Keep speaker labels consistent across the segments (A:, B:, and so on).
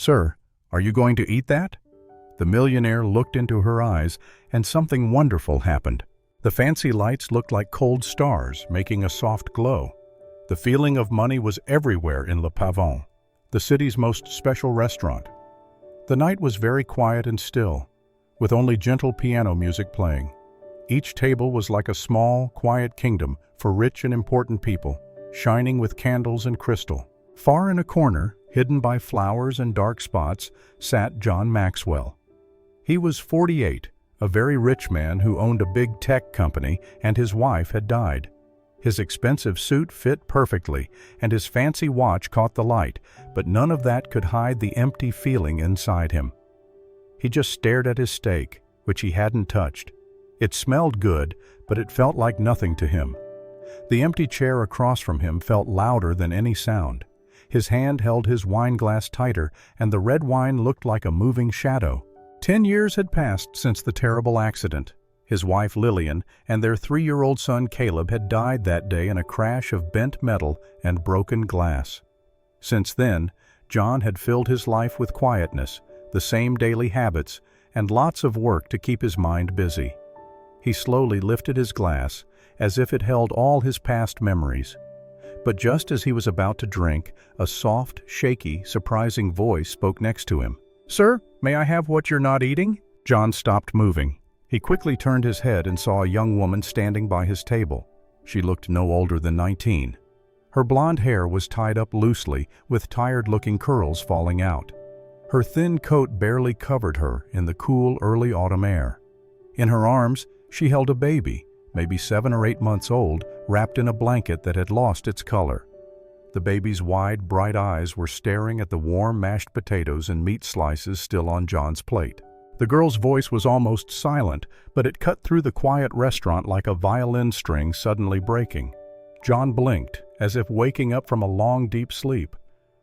A: "Sir, are you going to eat that?" The millionaire looked into her eyes, and something wonderful happened. The fancy lights looked like cold stars, making a soft glow. The feeling of money was everywhere in Le Pavon, the city's most special restaurant. The night was very quiet and still, with only gentle piano music playing. Each table was like a small, quiet kingdom for rich and important people, shining with candles and crystal. Far in a corner, hidden by flowers and dark spots, sat John Maxwell. He was 48, a very rich man who owned a big tech company, and his wife had died. His expensive suit fit perfectly, and his fancy watch caught the light, but none of that could hide the empty feeling inside him. He just stared at his steak, which he hadn't touched. It smelled good, but it felt like nothing to him. The empty chair across from him felt louder than any sound. His hand held his wine glass tighter, and the red wine looked like a moving shadow. 10 years had passed since the terrible accident. His wife Lillian and their 3-year-old son Caleb had died that day in a crash of bent metal and broken glass. Since then, John had filled his life with quietness, the same daily habits, and lots of work to keep his mind busy. He slowly lifted his glass, as if it held all his past memories. But just as he was about to drink, a soft, shaky, surprising voice spoke next to him. "Sir, may I have what you're not eating?" John stopped moving. He quickly turned his head and saw a young woman standing by his table. She looked no older than 19. Her blonde hair was tied up loosely, with tired-looking curls falling out. Her thin coat barely covered her in the cool, early autumn air. In her arms, she held a baby, maybe 7 or 8 months old, wrapped in a blanket that had lost its color. The baby's wide, bright eyes were staring at the warm mashed potatoes and meat slices still on John's plate. The girl's voice was almost silent, but it cut through the quiet restaurant like a violin string suddenly breaking. John blinked, as if waking up from a long, deep sleep.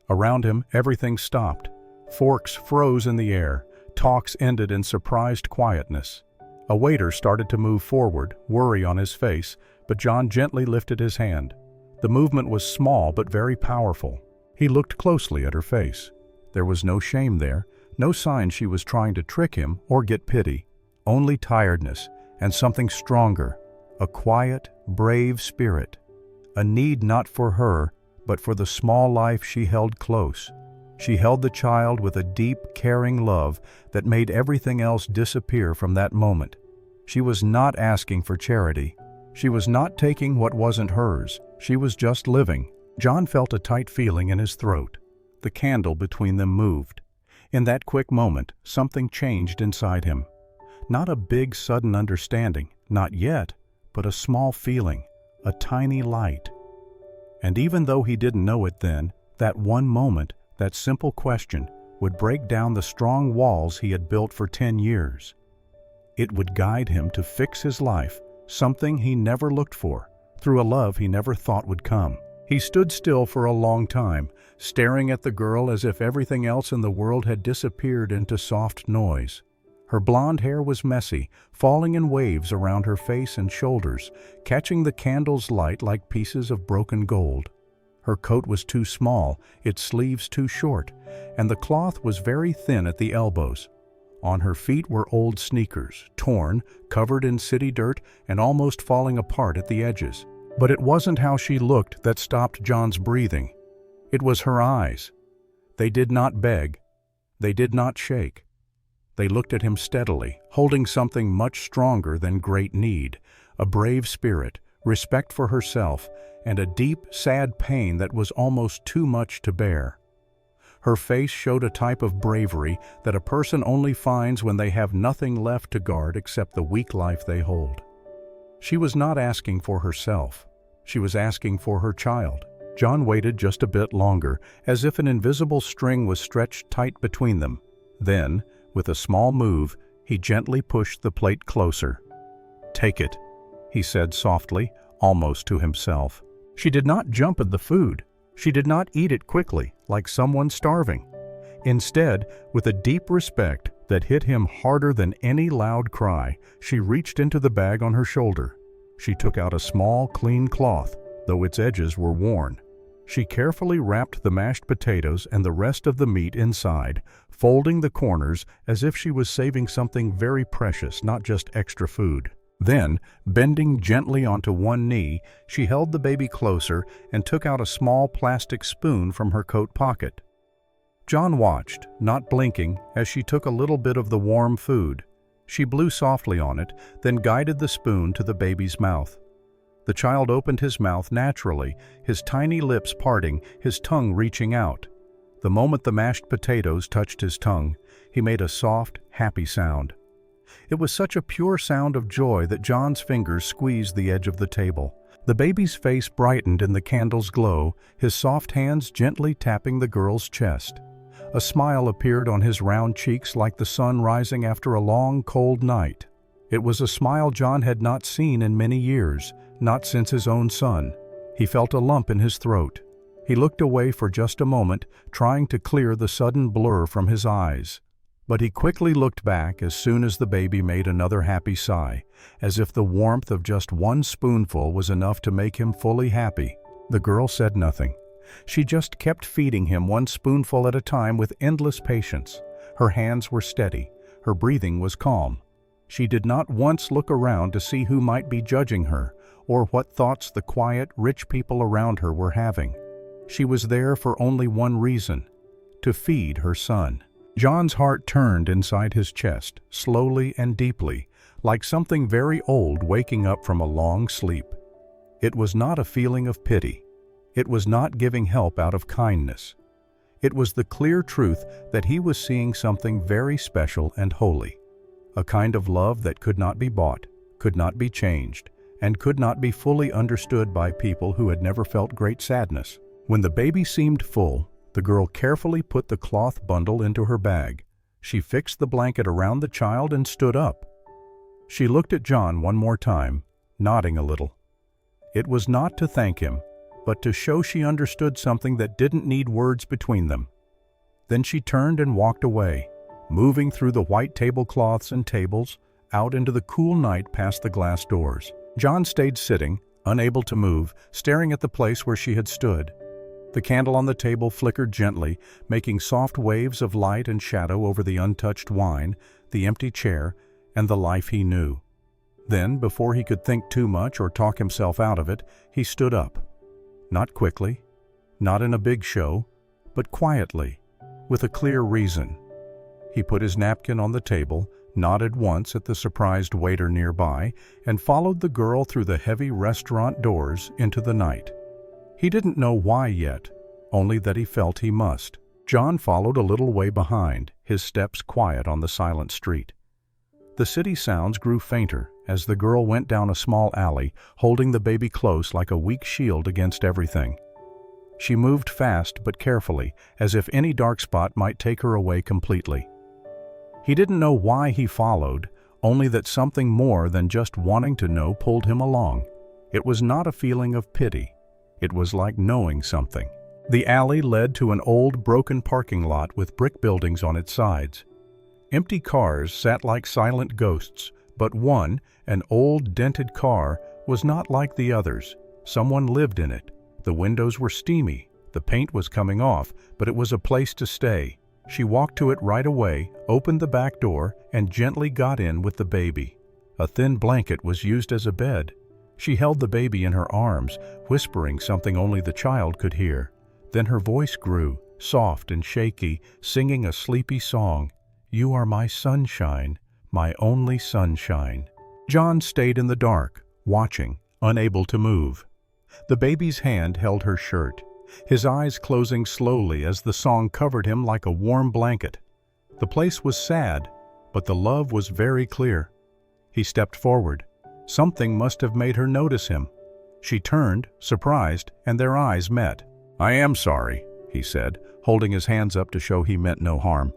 A: Around him, everything stopped. Forks froze in the air. Talks ended in surprised quietness. A waiter started to move forward, worry on his face, but John gently lifted his hand. The movement was small but very powerful. He looked closely at her face. There was no shame there, no sign she was trying to trick him or get pity. Only tiredness and something stronger, a quiet, brave spirit. A need not for her, but for the small life she held close. She held the child with a deep, caring love that made everything else disappear from that moment. She was not asking for charity. She was not taking what wasn't hers. She was just living. John felt a tight feeling in his throat. The candle between them moved. In that quick moment, something changed inside him. Not a big, sudden understanding, not yet, but a small feeling, a tiny light. And even though he didn't know it then, that one moment, that simple question, would break down the strong walls he had built for 10 years. It would guide him to fix his life, something he never looked for, through a love he never thought would come. He stood still for a long time, staring at the girl as if everything else in the world had disappeared into soft noise. Her blonde hair was messy, falling in waves around her face and shoulders, catching the candle's light like pieces of broken gold. Her coat was too small, its sleeves too short, and the cloth was very thin at the elbows. On her feet were old sneakers, torn, covered in city dirt, and almost falling apart at the edges. But it wasn't how she looked that stopped John's breathing. It was her eyes. They did not beg. They did not shake. They looked at him steadily, holding something much stronger than great need, a brave spirit, respect for herself, and a deep, sad pain that was almost too much to bear. Her face showed a type of bravery that a person only finds when they have nothing left to guard except the weak life they hold. She was not asking for herself. She was asking for her child. John waited just a bit longer, as if an invisible string was stretched tight between them. Then, with a small move, he gently pushed the plate closer. "Take it," he said softly, almost to himself. She did not jump at the food. She did not eat it quickly, like someone starving. Instead, with a deep respect that hit him harder than any loud cry, she reached into the bag on her shoulder. She took out a small, clean cloth, though its edges were worn. She carefully wrapped the mashed potatoes and the rest of the meat inside, folding the corners as if she was saving something very precious, not just extra food. Then, bending gently onto one knee, she held the baby closer and took out a small plastic spoon from her coat pocket. John watched, not blinking, as she took a little bit of the warm food. She blew softly on it, then guided the spoon to the baby's mouth. The child opened his mouth naturally, his tiny lips parting, his tongue reaching out. The moment the mashed potatoes touched his tongue, he made a soft, happy sound. It was such a pure sound of joy that John's fingers squeezed the edge of the table. The baby's face brightened in the candle's glow, his soft hands gently tapping the girl's chest. A smile appeared on his round cheeks like the sun rising after a long, cold night. It was a smile John had not seen in many years, not since his own son. He felt a lump in his throat. He looked away for just a moment, trying to clear the sudden blur from his eyes. But he quickly looked back as soon as the baby made another happy sigh, as if the warmth of just one spoonful was enough to make him fully happy. The girl said nothing. She just kept feeding him one spoonful at a time with endless patience. Her hands were steady. Her breathing was calm. She did not once look around to see who might be judging her, or what thoughts the quiet, rich people around her were having. She was there for only one reason: to feed her son. John's heart turned inside his chest, slowly and deeply, like something very old waking up from a long sleep. It was not a feeling of pity. It was not giving help out of kindness. It was the clear truth that he was seeing something very special and holy. A kind of love that could not be bought, could not be changed, and could not be fully understood by people who had never felt great sadness. When the baby seemed full, the girl carefully put the cloth bundle into her bag. She fixed the blanket around the child and stood up. She looked at John one more time, nodding a little. It was not to thank him, but to show she understood something that didn't need words between them. Then she turned and walked away, moving through the white tablecloths and tables, out into the cool night past the glass doors. John stayed sitting, unable to move, staring at the place where she had stood. The candle on the table flickered gently, making soft waves of light and shadow over the untouched wine, the empty chair, and the life he knew. Then, before he could think too much or talk himself out of it, he stood up. Not quickly, not in a big show, but quietly, with a clear reason. He put his napkin on the table, nodded once at the surprised waiter nearby, and followed the girl through the heavy restaurant doors into the night. He didn't know why yet, only that he felt he must. John followed a little way behind, his steps quiet on the silent street. The city sounds grew fainter as the girl went down a small alley, holding the baby close like a weak shield against everything. She moved fast but carefully, as if any dark spot might take her away completely. He didn't know why he followed, only that something more than just wanting to know pulled him along. It was not a feeling of pity. It was like knowing something. The alley led to an old, broken parking lot with brick buildings on its sides. Empty cars sat like silent ghosts, but one, an old, dented car, was not like the others. Someone lived in it. The windows were steamy. The paint was coming off, but it was a place to stay. She walked to it right away, opened the back door, and gently got in with the baby. A thin blanket was used as a bed. She held the baby in her arms, whispering something only the child could hear. Then her voice grew, soft and shaky, singing a sleepy song. "You are my sunshine, my only sunshine." John stayed in the dark, watching, unable to move. The baby's hand held her shirt, his eyes closing slowly as the song covered him like a warm blanket. The place was sad, but the love was very clear. He stepped forward. Something must have made her notice him. She turned, surprised, and their eyes met. "I am sorry," he said, holding his hands up to show he meant no harm.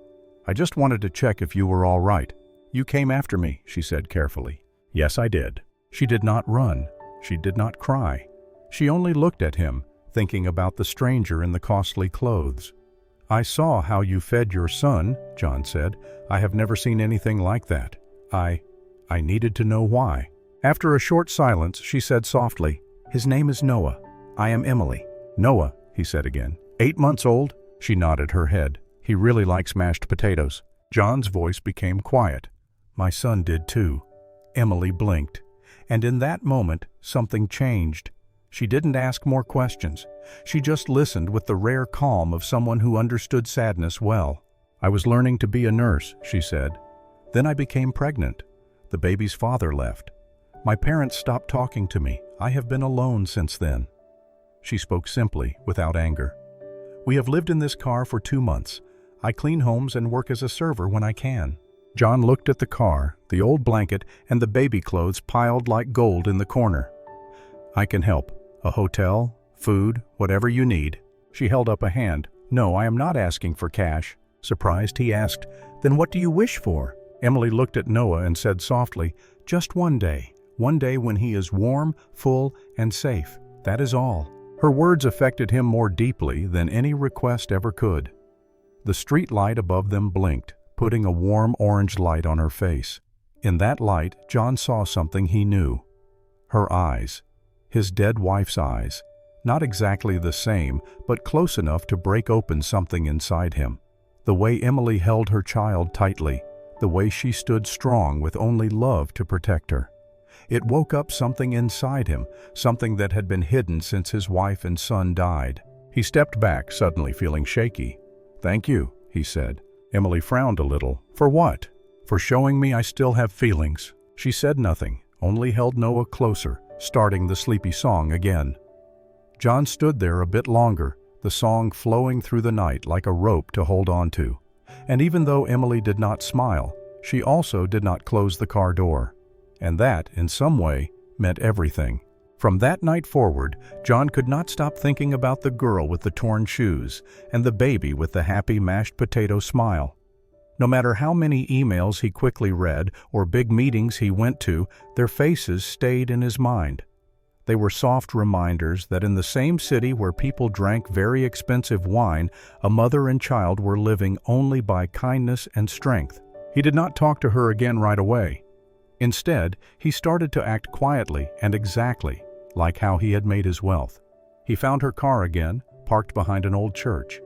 A: "I just wanted to check if you were all right." "You came after me," she said carefully. "Yes, I did." She did not run. She did not cry. She only looked at him, thinking about the stranger in the costly clothes. "I saw how you fed your son," John said. "I have never seen anything like that. I needed to know why." After a short silence, she said softly, "His name is Noah. I am Emily." "Noah," he said again. 8 months old? She nodded her head. He really likes mashed potatoes. John's voice became quiet. My son did too. Emily blinked. And in that moment, something changed. She didn't ask more questions. She just listened with the rare calm of someone who understood sadness well. I was learning to be a nurse, she said. Then I became pregnant. The baby's father left. My parents stopped talking to me. I have been alone since then. She spoke simply, without anger. We have lived in this car for 2 months. I clean homes and work as a server when I can. John looked at the car, the old blanket, and the baby clothes piled like gold in the corner. I can help. A hotel, food, whatever you need. She held up a hand. No, I am not asking for cash. Surprised, he asked, Then what do you wish for? Emily looked at Noah and said softly, Just one day when he is warm, full, and safe. That is all. Her words affected him more deeply than any request ever could. The street light above them blinked, putting a warm orange light on her face. In that light, John saw something he knew. Her eyes. His dead wife's eyes. Not exactly the same, but close enough to break open something inside him. The way Emily held her child tightly, the way she stood strong with only love to protect her. It woke up something inside him, something that had been hidden since his wife and son died. He stepped back, suddenly feeling shaky. Thank you, he said. Emily frowned a little. For what? For showing me I still have feelings. She said nothing, only held Noah closer, starting the sleepy song again. John stood there a bit longer, the song flowing through the night like a rope to hold on to. And even though Emily did not smile, she also did not close the car door. And that, in some way, meant everything. From that night forward, John could not stop thinking about the girl with the torn shoes and the baby with the happy mashed potato smile. No matter how many emails he quickly read or big meetings he went to, their faces stayed in his mind. They were soft reminders that in the same city where people drank very expensive wine, a mother and child were living only by kindness and strength. He did not talk to her again right away. Instead, he started to act quietly and exactly like how he had made his wealth. He found her car again, parked behind an old church.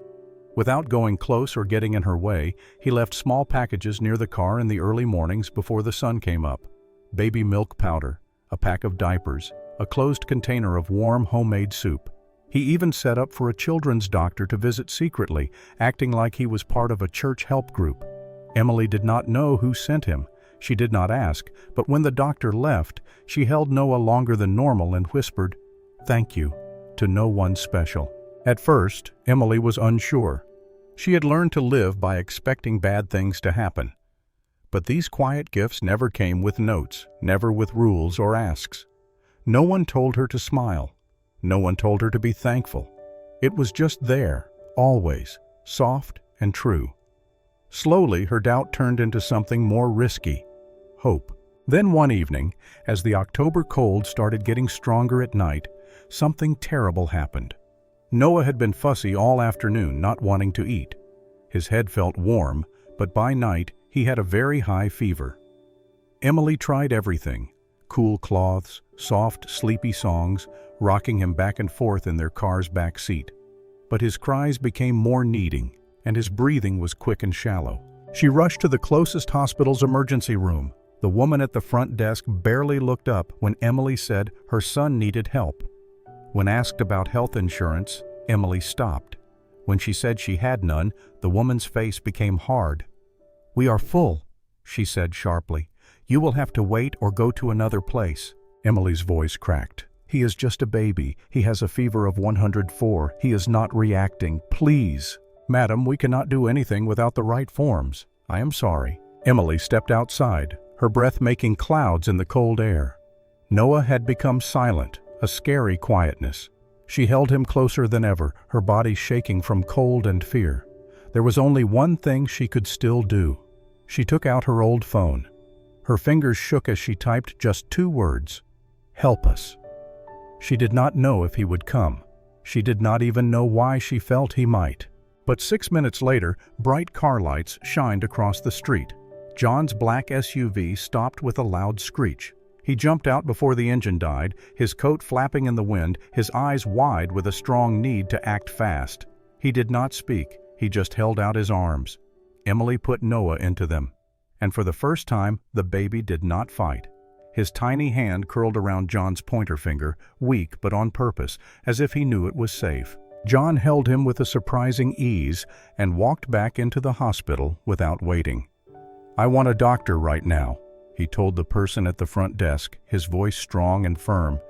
A: Without going close or getting in her way, he left small packages near the car in the early mornings before the sun came up. Baby milk powder, a pack of diapers, a closed container of warm homemade soup. He even set up for a children's doctor to visit secretly, acting like he was part of a church help group. Emily did not know who sent him. She did not ask, but when the doctor left, she held Noah longer than normal and whispered, "Thank you," to no one special. At first, Emily was unsure. She had learned to live by expecting bad things to happen. But these quiet gifts never came with notes, never with rules or asks. No one told her to smile. No one told her to be thankful. It was just there, always, soft and true. Slowly, her doubt turned into something more risky. Hope. Then one evening, as the October cold started getting stronger at night, something terrible happened. Noah had been fussy all afternoon, not wanting to eat. His head felt warm, but by night he had a very high fever. Emily tried everything: cool cloths, soft, sleepy songs, rocking him back and forth in their car's back seat. But his cries became more kneading, and his breathing was quick and shallow. She rushed to the closest hospital's emergency room. The woman at the front desk barely looked up when Emily said her son needed help. When asked about health insurance, Emily stopped. When she said she had none, the woman's face became hard. "We are full," she said sharply. "You will have to wait or go to another place." Emily's voice cracked. "He is just a baby. He has a fever of 104. He is not reacting. Please." "Madam, we cannot do anything without the right forms. I am sorry." Emily stepped outside, her breath making clouds in the cold air. Noah had become silent, a scary quietness. She held him closer than ever, her body shaking from cold and fear. There was only one thing she could still do. She took out her old phone. Her fingers shook as she typed just 2 words: "Help us." She did not know if he would come. She did not even know why she felt he might. But 6 minutes later, bright car lights shined across the street. John's black SUV stopped with a loud screech. He jumped out before the engine died, his coat flapping in the wind, his eyes wide with a strong need to act fast. He did not speak, he just held out his arms. Emily put Noah into them, and for the first time, the baby did not fight. His tiny hand curled around John's pointer finger, weak but on purpose, as if he knew it was safe. John held him with a surprising ease and walked back into the hospital without waiting. "I want a doctor right now," he told the person at the front desk, his voice strong and firm.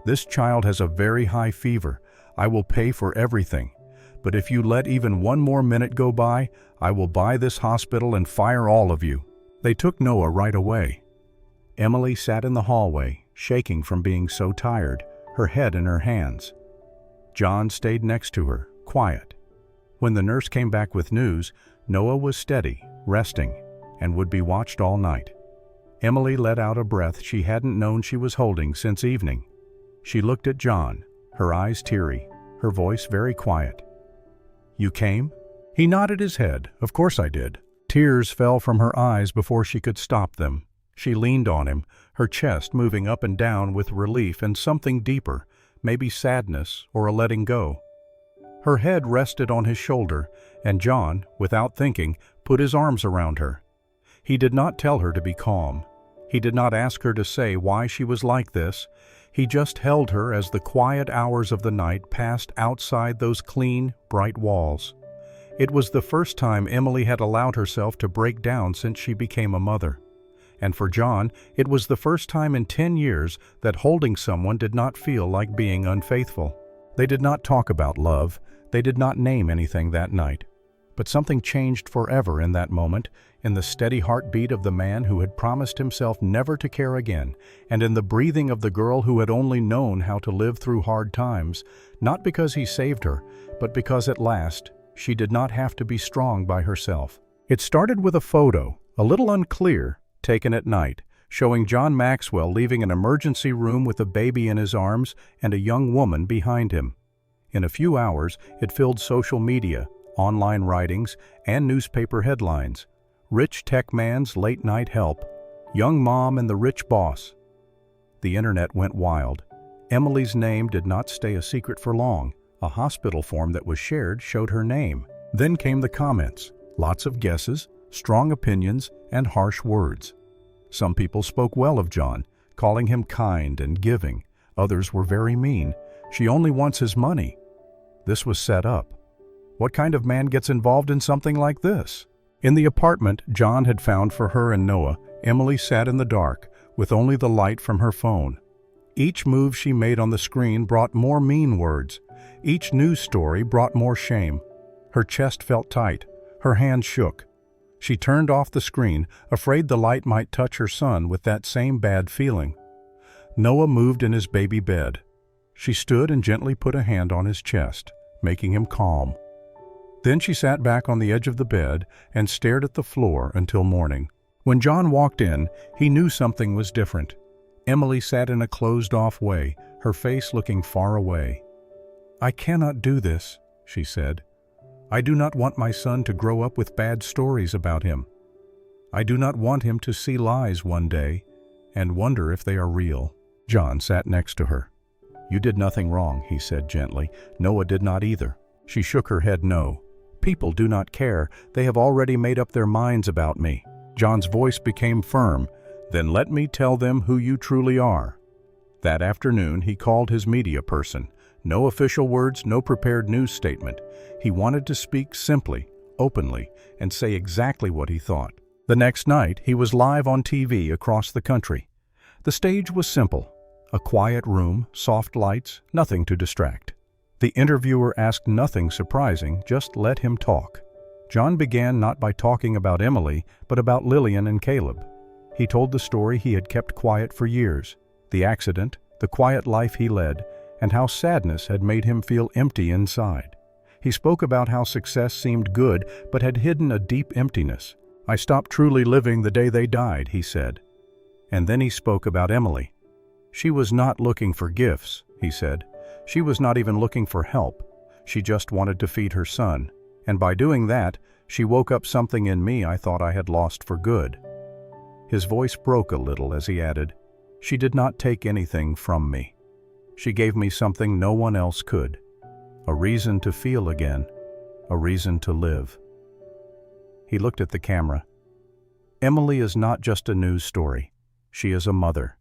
A: "This child has a very high fever. I will pay for everything. But if you let even one more minute go by, I will buy this hospital and fire all of you." They took Noah right away. Emily sat in the hallway, shaking from being so tired, her head in her hands. John stayed next to her, quiet. When the nurse came back with news, Noah was steady, resting, and would be watched all night. Emily let out a breath she hadn't known she was holding since evening. She looked at John, her eyes teary, her voice very quiet. "You came?" He nodded his head. "Of course I did." Tears fell from her eyes before she could stop them. She leaned on him, her chest moving up and down with relief and something deeper, maybe sadness or a letting go. Her head rested on his shoulder, and John, without thinking, put his arms around her. He did not tell her to be calm. He did not ask her to say why she was like this. He just held her as the quiet hours of the night passed outside those clean, bright walls. It was the first time Emily had allowed herself to break down since she became a mother. And for John, it was the first time in 10 years that holding someone did not feel like being unfaithful. They did not talk about love. They did not name anything that night. But something changed forever in that moment, in the steady heartbeat of the man who had promised himself never to care again, and in the breathing of the girl who had only known how to live through hard times, not because he saved her, but because at last she did not have to be strong by herself. It started with a photo, a little unclear, taken at night, showing John Maxwell leaving an emergency room with a baby in his arms and a young woman behind him. In a few hours, it filled social media, online writings, and newspaper headlines. Rich tech man's late-night help, young mom and the rich boss. The internet went wild. Emily's name did not stay a secret for long. A hospital form that was shared showed her name. Then came the comments, lots of guesses, strong opinions, and harsh words. Some people spoke well of John, calling him kind and giving. Others were very mean. She only wants his money. This was set up. What kind of man gets involved in something like this? In the apartment John had found for her and Noah, Emily sat in the dark, with only the light from her phone. Each move she made on the screen brought more mean words. Each news story brought more shame. Her chest felt tight. Her hands shook. She turned off the screen, afraid the light might touch her son with that same bad feeling. Noah moved in his baby bed. She stood and gently put a hand on his chest, making him calm. Then she sat back on the edge of the bed and stared at the floor until morning. When John walked in, he knew something was different. Emily sat in a closed-off way, her face looking far away. "I cannot do this," she said. "I do not want my son to grow up with bad stories about him. I do not want him to see lies one day and wonder if they are real." John sat next to her. "You did nothing wrong," he said gently. "Noah did not either." She shook her head no. "People do not care. They have already made up their minds about me." John's voice became firm. "Then let me tell them who you truly are." That afternoon he called his media person. No official words, no prepared news statement. He wanted to speak simply, openly, and say exactly what he thought. The next night he was live on TV across the country. The stage was simple. A quiet room, soft lights, nothing to distract. The interviewer asked nothing surprising, just let him talk. John began not by talking about Emily, but about Lillian and Caleb. He told the story he had kept quiet for years, the accident, the quiet life he led, and how sadness had made him feel empty inside. He spoke about how success seemed good, but had hidden a deep emptiness. "I stopped truly living the day they died," he said. And then he spoke about Emily. "She was not looking for gifts," he said. "She was not even looking for help. She just wanted to feed her son. And by doing that, she woke up something in me I thought I had lost for good." His voice broke a little as he added, She did not take anything from me. She gave me something no one else could. A reason to feel again. A reason to live." He looked at the camera. "Emily is not just a news story. She is a mother.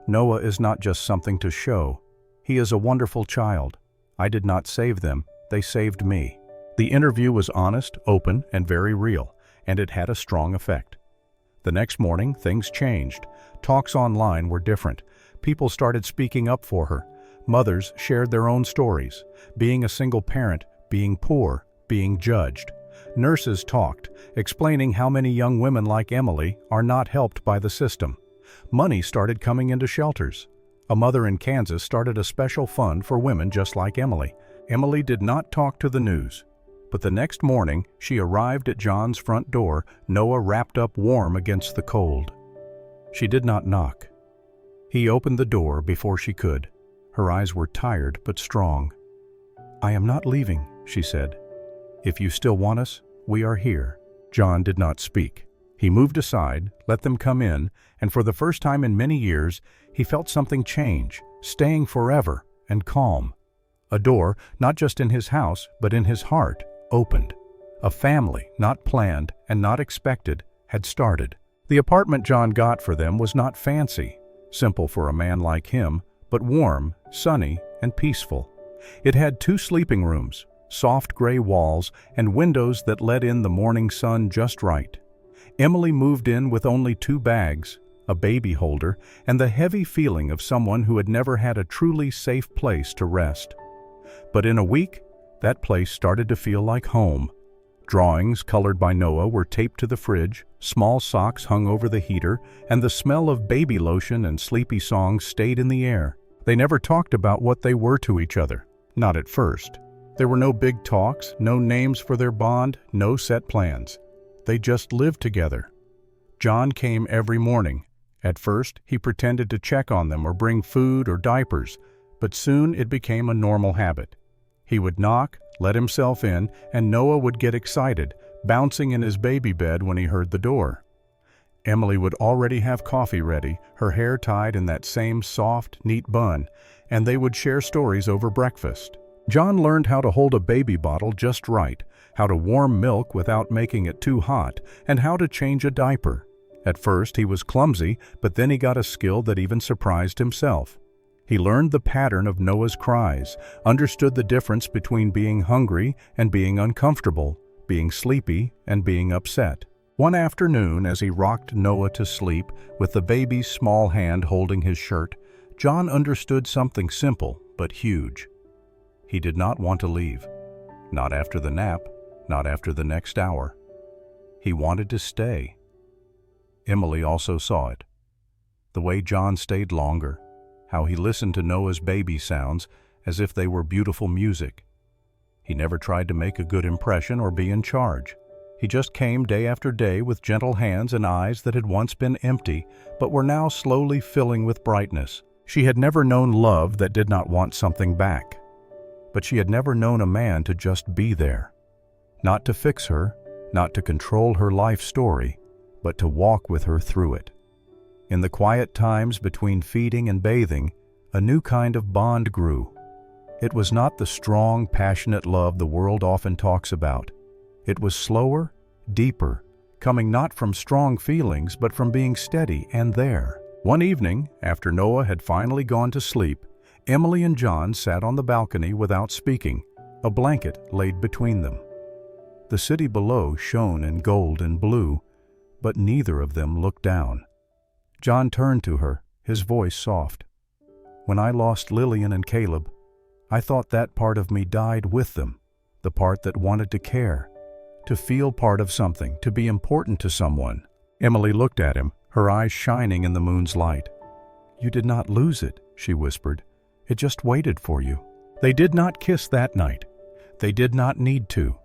A: Noah is not just something to show. He is a wonderful child. I did not save them. They saved me." The interview was honest, open, and very real, and it had a strong effect. The next morning, things changed. Talks online were different. People started speaking up for her. Mothers shared their own stories. Being a single parent, being poor, being judged. Nurses talked, explaining how many young women like Emily are not helped by the system. Money started coming into shelters. A mother in Kansas started a special fund for women just like Emily. Emily did not talk to the news. But the next morning, she arrived at John's front door, Noah wrapped up warm against the cold. She did not knock. He opened the door before she could. Her eyes were tired but strong. "I am not leaving," she said. "If you still want us, we are here." John did not speak. He moved aside, let them come in, and for the first time in many years, he felt something change, staying forever and calm. A door, not just in his house, but in his heart, opened. A family, not planned and not expected, had started. The apartment John got for them was not fancy, simple for a man like him, but warm, sunny, and peaceful. It had 2 sleeping rooms, soft gray walls, and windows that let in the morning sun just right. Emily moved in with only 2 bags, a baby holder, and the heavy feeling of someone who had never had a truly safe place to rest. But in a week, that place started to feel like home. Drawings colored by Noah were taped to the fridge, small socks hung over the heater, and the smell of baby lotion and sleepy songs stayed in the air. They never talked about what they were to each other, not at first. There were no big talks, no names for their bond, no set plans. They just lived together. John came every morning. At first, he pretended to check on them or bring food or diapers, but soon it became a normal habit. He would knock, let himself in, and Noah would get excited, bouncing in his baby bed when he heard the door. Emily would already have coffee ready, her hair tied in that same soft, neat bun, and they would share stories over breakfast. John learned how to hold a baby bottle just right, how to warm milk without making it too hot, and how to change a diaper. At first he was clumsy, but then he got a skill that even surprised himself. He learned the pattern of Noah's cries, understood the difference between being hungry and being uncomfortable, being sleepy and being upset. One afternoon, as he rocked Noah to sleep, with the baby's small hand holding his shirt, John understood something simple but huge. He did not want to leave. Not after the nap, not after the next hour. He wanted to stay. Emily also saw it. The way John stayed longer, how he listened to Noah's baby sounds as if they were beautiful music. He never tried to make a good impression or be in charge. He just came day after day with gentle hands and eyes that had once been empty, but were now slowly filling with brightness. She had never known love that did not want something back. But she had never known a man to just be there. Not to fix her, not to control her life story, but to walk with her through it. In the quiet times between feeding and bathing, a new kind of bond grew. It was not the strong, passionate love the world often talks about. It was slower, deeper, coming not from strong feelings but from being steady and there. One evening, after Noah had finally gone to sleep, Emily and John sat on the balcony without speaking, a blanket laid between them. The city below shone in gold and blue, but neither of them looked down. John turned to her, his voice soft. "When I lost Lillian and Caleb, I thought that part of me died with them, the part that wanted to care, to feel part of something, to be important to someone." Emily looked at him, her eyes shining in the moon's light. "You did not lose it," she whispered. "It just waited for you." They did not kiss that night. They did not need to.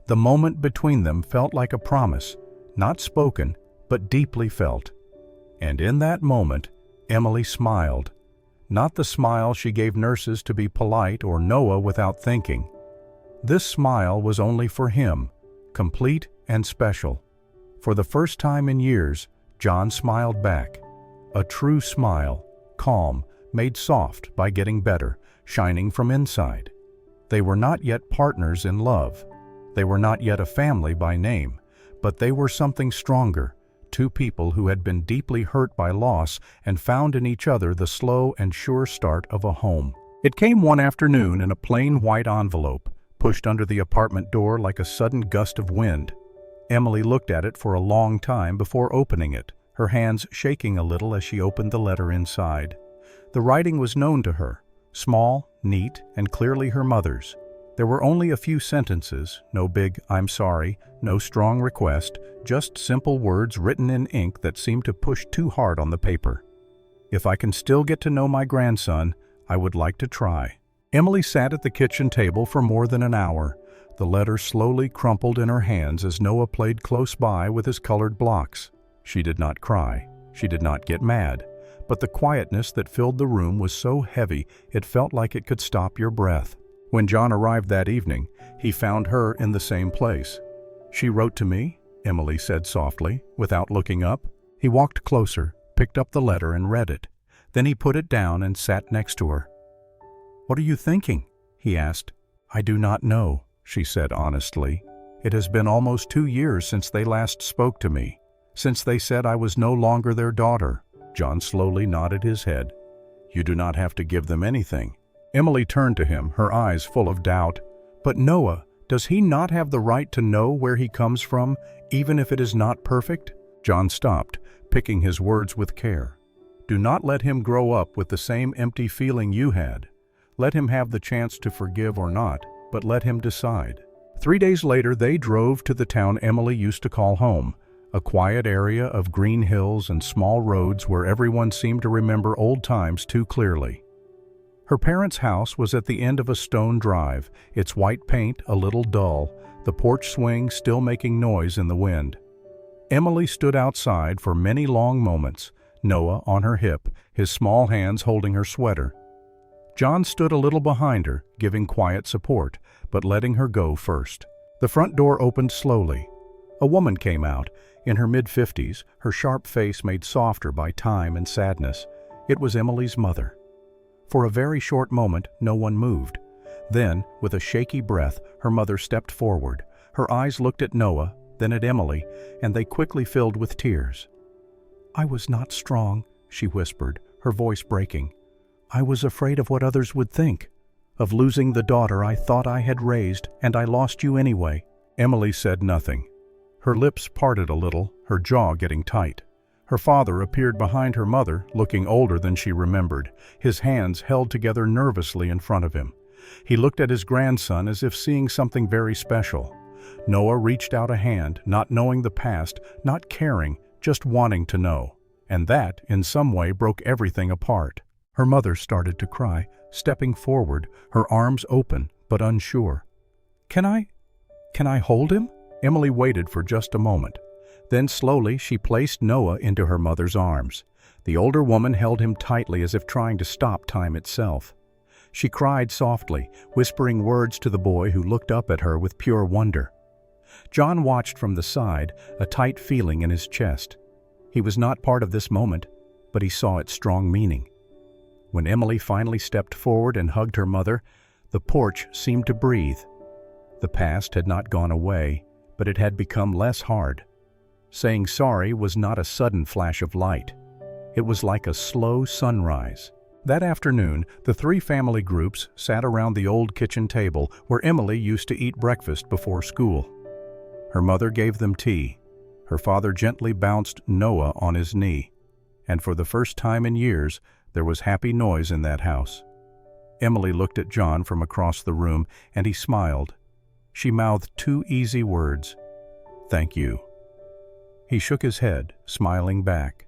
A: The moment between them felt like a promise, not spoken, but deeply felt. And in that moment, Emily smiled. Not the smile she gave nurses to be polite or Noah without thinking. This smile was only for him, complete and special. For the first time in years, John smiled back. A true smile, calm, made soft by getting better, shining from inside. They were not yet partners in love. They were not yet a family by name, but they were something stronger, two people who had been deeply hurt by loss and found in each other the slow and sure start of a home. It came one afternoon in a plain white envelope, pushed under the apartment door like a sudden gust of wind. Emily looked at it for a long time before opening it, her hands shaking a little as she opened the letter inside. The writing was known to her, small, neat, and clearly her mother's. There were only a few sentences, no big "I'm sorry," no strong request, just simple words written in ink that seemed to push too hard on the paper. "If I can still get to know my grandson, I would like to try." Emily sat at the kitchen table for more than an hour. The letter slowly crumpled in her hands as Noah played close by with his colored blocks. She did not cry. She did not get mad. But the quietness that filled the room was so heavy it felt like it could stop your breath. When John arrived that evening, he found her in the same place. "She wrote to me," Emily said softly, without looking up. He walked closer, picked up the letter and read it. Then he put it down and sat next to her. "What are you thinking?" he asked. "I do not know," she said honestly. "It has been almost 2 years since they last spoke to me, since they said I was no longer their daughter." John slowly nodded his head. "You do not have to give them anything." Emily turned to him, her eyes full of doubt. "But Noah, does he not have the right to know where he comes from, even if it is not perfect?" John stopped, picking his words with care. "Do not let him grow up with the same empty feeling you had. Let him have the chance to forgive or not, but let him decide." 3 days later, they drove to the town Emily used to call home, a quiet area of green hills and small roads where everyone seemed to remember old times too clearly. Her parents' house was at the end of a stone drive, its white paint a little dull, the porch swing still making noise in the wind. Emily stood outside for many long moments, Noah on her hip, his small hands holding her sweater. John stood a little behind her, giving quiet support, but letting her go first. The front door opened slowly. A woman came out, in her mid-50s, her sharp face made softer by time and sadness. It was Emily's mother. For a very short moment, no one moved. Then, with a shaky breath, her mother stepped forward. Her eyes looked at Noah, then at Emily, and they quickly filled with tears. "I was not strong," she whispered, her voice breaking. "I was afraid of what others would think, of losing the daughter I thought I had raised, and I lost you anyway." Emily said nothing. Her lips parted a little, her jaw getting tight. Her father appeared behind her mother, looking older than she remembered, his hands held together nervously in front of him. He looked at his grandson as if seeing something very special. Noah reached out a hand, not knowing the past, not caring, just wanting to know. And that, in some way, broke everything apart. Her mother started to cry, stepping forward, her arms open, but unsure. Can I hold him?" Emily waited for just a moment. Then slowly she placed Noah into her mother's arms. The older woman held him tightly as if trying to stop time itself. She cried softly, whispering words to the boy who looked up at her with pure wonder. John watched from the side, a tight feeling in his chest. He was not part of this moment, but he saw its strong meaning. When Emily finally stepped forward and hugged her mother, the porch seemed to breathe. The past had not gone away, but it had become less hard. Saying sorry was not a sudden flash of light. It was like a slow sunrise. That afternoon, the 3 family groups sat around the old kitchen table where Emily used to eat breakfast before school. Her mother gave them tea. Her father gently bounced Noah on his knee. And for the first time in years, there was happy noise in that house. Emily looked at John from across the room, and he smiled. She mouthed 2 easy words, "Thank you." He shook his head, smiling back.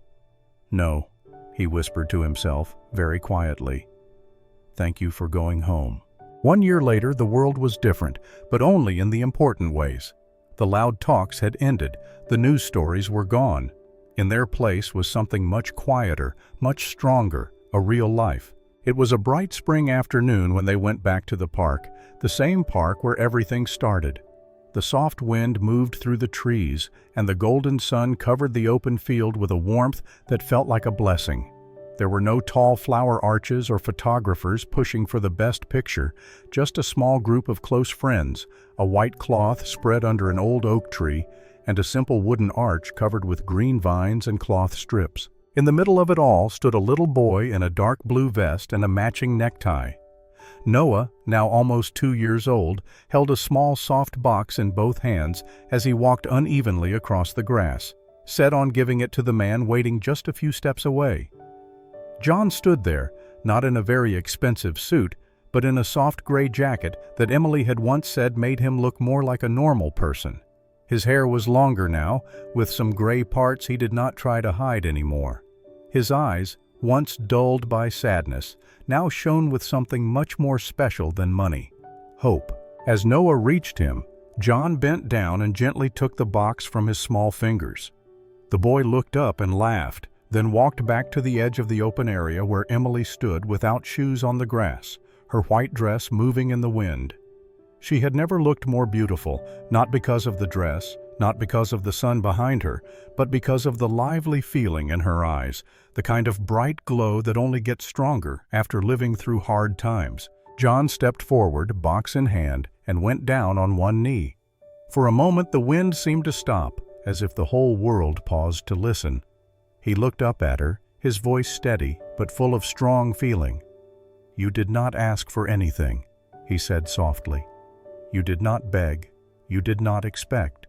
A: "No," he whispered to himself, very quietly. "Thank you for going home." 1 year later, the world was different, but only in the important ways. The loud talks had ended, the news stories were gone. In their place was something much quieter, much stronger, a real life. It was a bright spring afternoon when they went back to the park, the same park where everything started. The soft wind moved through the trees, and the golden sun covered the open field with a warmth that felt like a blessing. There were no tall flower arches or photographers pushing for the best picture, just a small group of close friends, a white cloth spread under an old oak tree, and a simple wooden arch covered with green vines and cloth strips. In the middle of it all stood a little boy in a dark blue vest and a matching necktie. Noah, now almost 2 years old, held a small soft box in both hands as he walked unevenly across the grass, set on giving it to the man waiting just a few steps away. John stood there, not in a very expensive suit, but in a soft gray jacket that Emily had once said made him look more like a normal person. His hair was longer now, with some gray parts he did not try to hide anymore. His eyes, once dulled by sadness, now shone with something much more special than money: hope. As Noah reached him, John bent down and gently took the box from his small fingers. The boy looked up and laughed, then walked back to the edge of the open area where Emily stood without shoes on the grass, her white dress moving in the wind. She had never looked more beautiful, not because of the dress, not because of the sun behind her, but because of the lively feeling in her eyes, the kind of bright glow that only gets stronger after living through hard times. John stepped forward, box in hand, and went down on one knee. For a moment the wind seemed to stop, as if the whole world paused to listen. He looked up at her, his voice steady but full of strong feeling. "You did not ask for anything," he said softly. "You did not beg. You did not expect.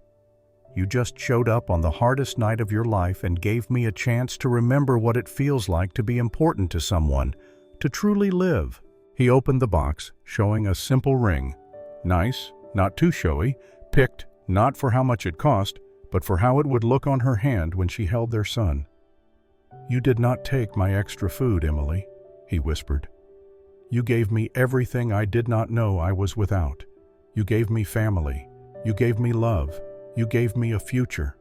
A: You just showed up on the hardest night of your life and gave me a chance to remember what it feels like to be important to someone, to truly live." He opened the box, showing a simple ring. Nice, not too showy, picked not for how much it cost, but for how it would look on her hand when she held their son. "You did not take my extra food, Emily," he whispered. "You gave me everything I did not know I was without. You gave me family. You gave me love. You gave me a future."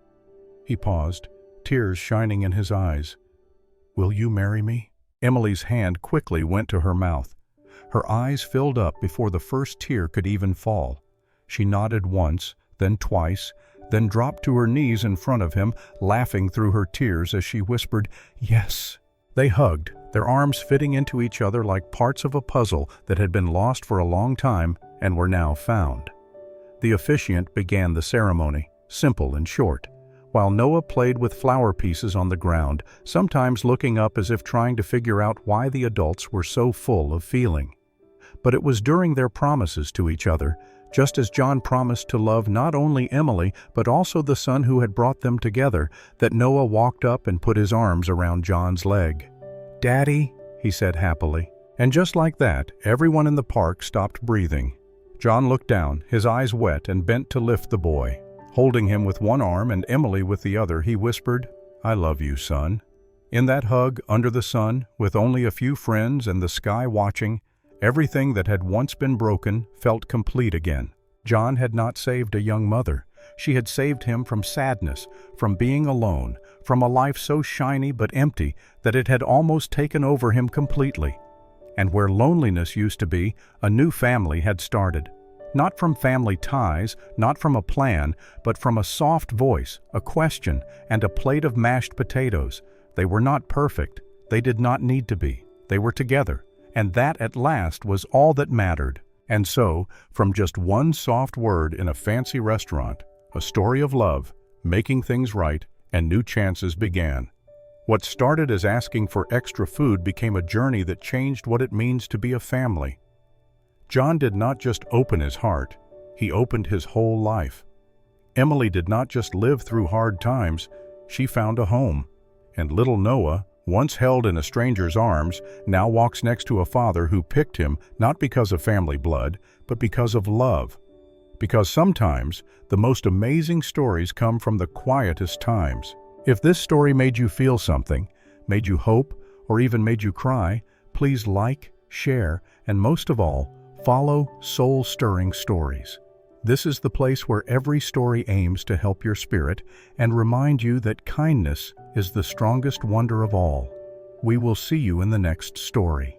A: He paused, tears shining in his eyes. "Will you marry me?" Emily's hand quickly went to her mouth. Her eyes filled up before the first tear could even fall. She nodded once, then twice, then dropped to her knees in front of him, laughing through her tears as she whispered, "Yes." They hugged, their arms fitting into each other like parts of a puzzle that had been lost for a long time and were now found. The officiant began the ceremony, simple and short, while Noah played with flower pieces on the ground, sometimes looking up as if trying to figure out why the adults were so full of feeling. But it was during their promises to each other, just as John promised to love not only Emily but also the son who had brought them together, that Noah walked up and put his arms around John's leg. "Daddy," he said happily. And just like that, everyone in the park stopped breathing. John looked down, his eyes wet, and bent to lift the boy. Holding him with one arm and Emily with the other, he whispered, "I love you, son." In that hug, under the sun, with only a few friends and the sky watching, everything that had once been broken felt complete again. John had not saved a young mother. She had saved him from sadness, from being alone, from a life so shiny but empty that it had almost taken over him completely. And where loneliness used to be, a new family had started. Not from family ties, not from a plan, but from a soft voice, a question, and a plate of mashed potatoes. They were not perfect. They did not need to be. They were together. And that at last was all that mattered. And so, from just one soft word in a fancy restaurant, a story of love, making things right, and new chances began. What started as asking for extra food became a journey that changed what it means to be a family. John did not just open his heart, he opened his whole life. Emily did not just live through hard times, she found a home. And little Noah, once held in a stranger's arms, now walks next to a father who picked him not because of family blood, but because of love. Because sometimes the most amazing stories come from the quietest times. If this story made you feel something, made you hope, or even made you cry, please like, share, and most of all, follow Soul-Stirring Stories. This is the place where every story aims to help your spirit and remind you that kindness is the strongest wonder of all. We will see you in the next story.